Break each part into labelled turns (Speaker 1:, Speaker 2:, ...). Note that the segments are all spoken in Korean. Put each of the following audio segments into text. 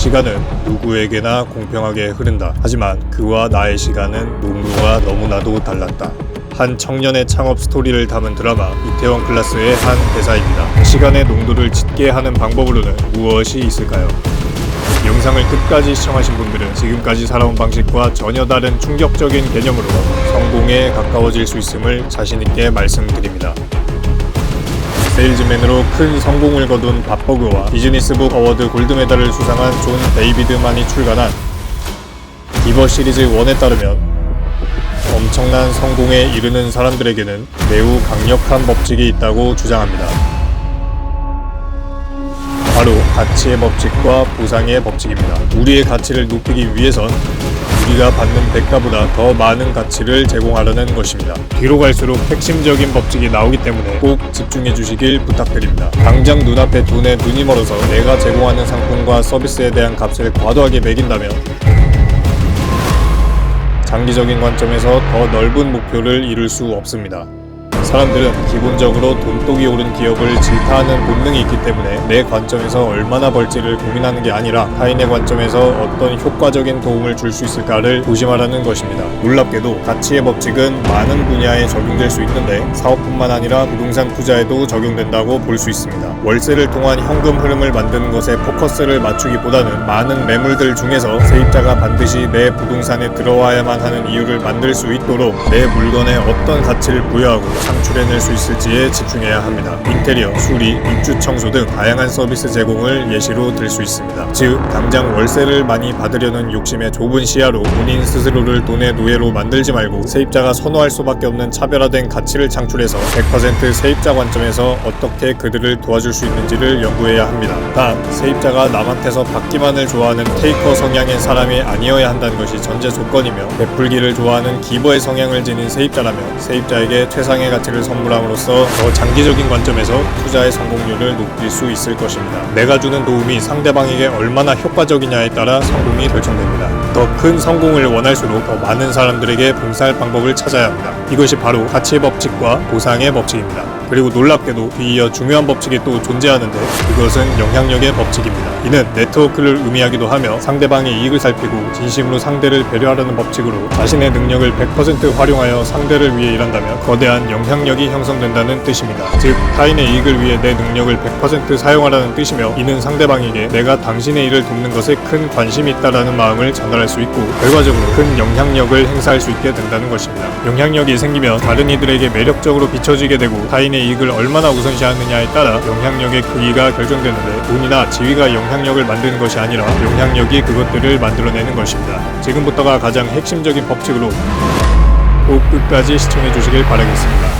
Speaker 1: 시간은 누구에게나 공평하게 흐른다. 하지만 그와 나의 시간은 농도가 너무나도 달랐다. 한 청년의 창업 스토리를 담은 드라마 이태원 클라스의 한 대사입니다. 시간의 농도를 짙게 하는 방법으로는 무엇이 있을까요? 영상을 끝까지 시청하신 분들은 지금까지 살아온 방식과 전혀 다른 충격적인 개념으로 성공에 가까워질 수 있음을 자신있게 말씀드립니다. 세일즈맨으로 큰 성공을 거둔 밥 버그와 기즈니스북 어워드 골드메달을 수상한 존 데이비드만이 출간한 기버 시리즈 1에 따르면 엄청난 성공에 이르는 사람들에게는 매우 강력한 법칙이 있다고 주장합니다. 바로 가치의 법칙과 보상의 법칙입니다. 우리의 가치를 높이기 위해선 우리가 받는 대가보다 더 많은 가치를 제공하려는 것입니다. 뒤로 갈수록 핵심적인 법칙이 나오기 때문에 꼭 집중해 주시길 부탁드립니다. 당장 눈앞에 돈에 눈이 멀어서 내가 제공하는 상품과 서비스에 대한 값을 과도하게 매긴다면 장기적인 관점에서 더 넓은 목표를 이룰 수 없습니다. 사람들은 기본적으로 돈독이 오른 기업을 질타하는 본능이 있기 때문에 내 관점에서 얼마나 벌지를 고민하는 게 아니라 타인의 관점에서 어떤 효과적인 도움을 줄 수 있을까를 조심하라는 것입니다. 놀랍게도 가치의 법칙은 많은 분야에 적용될 수 있는데 사업뿐만 아니라 부동산 투자에도 적용된다고 볼 수 있습니다. 월세를 통한 현금 흐름을 만드는 것에 포커스를 맞추기보다는 많은 매물들 중에서 세입자가 반드시 내 부동산에 들어와야만 하는 이유를 만들 수 있도록 내 물건에 어떤 가치를 부여하고 창출해낼 수 있을지에 집중해야 합니다. 인테리어, 수리, 입주 청소 등 다양한 서비스 제공을 예시로 들 수 있습니다. 즉, 당장 월세를 많이 받으려는 욕심의 좁은 시야로 본인 스스로를 돈의 노예로 만들지 말고 세입자가 선호할 수밖에 없는 차별화된 가치를 창출해서 100% 세입자 관점에서 어떻게 그들을 도와줄 수 있는지를 연구해야 합니다. 단, 세입자가 남한테서 받기만을 좋아하는 테이커 성향의 사람이 아니어야 한다는 것이 전제 조건이며 베풀기를 좋아하는 기버의 성향을 지닌 세입자라면 세입자에게 최상의 가치를 선물함으로써 더 장기적인 관점에서 투자의 성공률을 높일 수 있을 것입니다. 내가 주는 도움이 상대방에게 얼마나 효과적이냐에 따라 성공이 결정됩니다. 더 큰 성공을 원할수록 더 많은 사람들에게 봉사할 방법을 찾아야 합니다. 이것이 바로 가치의 법칙과 보상의 법칙입니다. 그리고 놀랍게도 뒤이어 중요한 법칙이 또 존재하는데 그것은 영향력의 법칙입니다. 이는 네트워크를 의미하기도 하며 상대방의 이익을 살피고 진심으로 상대를 배려하려는 법칙으로 자신의 능력을 100% 활용하여 상대를 위해 일한다면 거대한 영향력이 형성된다는 뜻입니다. 즉, 타인의 이익을 위해 내 능력을 100% 사용하라는 뜻이며 이는 상대방에게 내가 당신의 일을 돕는 것에 큰 관심이 있다라는 마음을 전달할 수 있고 결과적으로 큰 영향력을 행사할 수 있게 된다는 것입니다. 영향력이 생기면 다른 이들에게 매력적으로 비춰지게 되고 타인의 이익을 얼마나 우선시하느냐에 따라 영향력의 크기가 결정되는데 돈이나 지위가 영향력을 만드는 것이 아니라 영향력이 그것들을 만들어내는 것입니다. 지금부터가 가장 핵심적인 법칙으로 꼭 끝까지 시청해 주시길 바라겠습니다.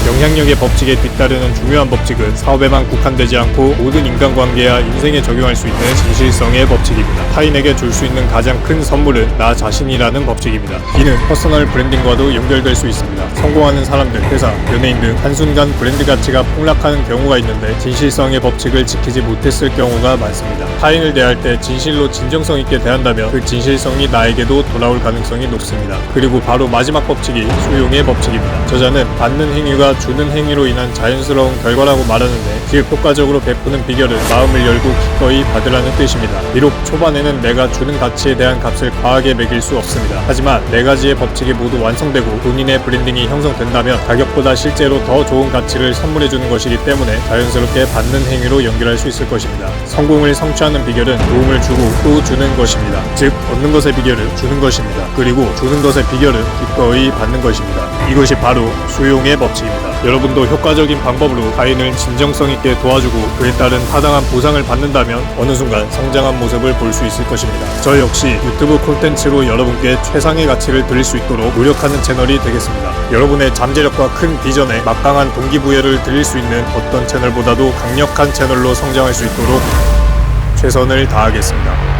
Speaker 1: 영향력의 법칙에 뒤따르는 중요한 법칙은 사업에만 국한되지 않고 모든 인간관계와 인생에 적용할 수 있는 진실성의 법칙입니다. 타인에게 줄 수 있는 가장 큰 선물은 나 자신이라는 법칙입니다. 이는 퍼스널 브랜딩과도 연결될 수 있습니다. 성공하는 사람들, 회사, 연예인 등 한순간 브랜드 가치가 폭락하는 경우가 있는데 진실성의 법칙을 지키지 못했을 경우가 많습니다. 타인을 대할 때 진실로 진정성 있게 대한다면 그 진실성이 나에게도 돌아올 가능성이 높습니다. 그리고 바로 마지막 법칙이 수용의 법칙입니다. 저자는 받는 행위가 주는 행위로 인한 자연스러운 결과라고 말하는데 즉 효과적으로 베푸는 비결은 마음을 열고 기꺼이 받으라는 뜻입니다. 비록 초반에는 내가 주는 가치에 대한 값을 과하게 매길 수 없습니다. 하지만 네 가지의 법칙이 모두 완성되고 본인의 브랜딩이 형성된다면 가격보다 실제로 더 좋은 가치를 선물해주는 것이기 때문에 자연스럽게 받는 행위로 연결할 수 있을 것입니다. 성공을 성취하는 비결은 도움을 주고 또 주는 것입니다. 즉 얻는 것의 비결은 주는 것입니다. 그리고 주는 것의 비결은 기꺼이 받는 것입니다. 이것이 바로 수용의 법칙입니다. 여러분도 효과적인 방법으로 타인을 진정성 있게 도와주고 그에 따른 타당한 보상을 받는다면 어느 순간 성장한 모습을 볼 수 있을 것입니다. 저 역시 유튜브 콘텐츠로 여러분께 최상의 가치를 드릴 수 있도록 노력하는 채널이 되겠습니다. 여러분의 잠재력과 큰 비전에 막강한 동기부여를 드릴 수 있는 어떤 채널보다도 강력한 채널로 성장할 수 있도록 최선을 다하겠습니다.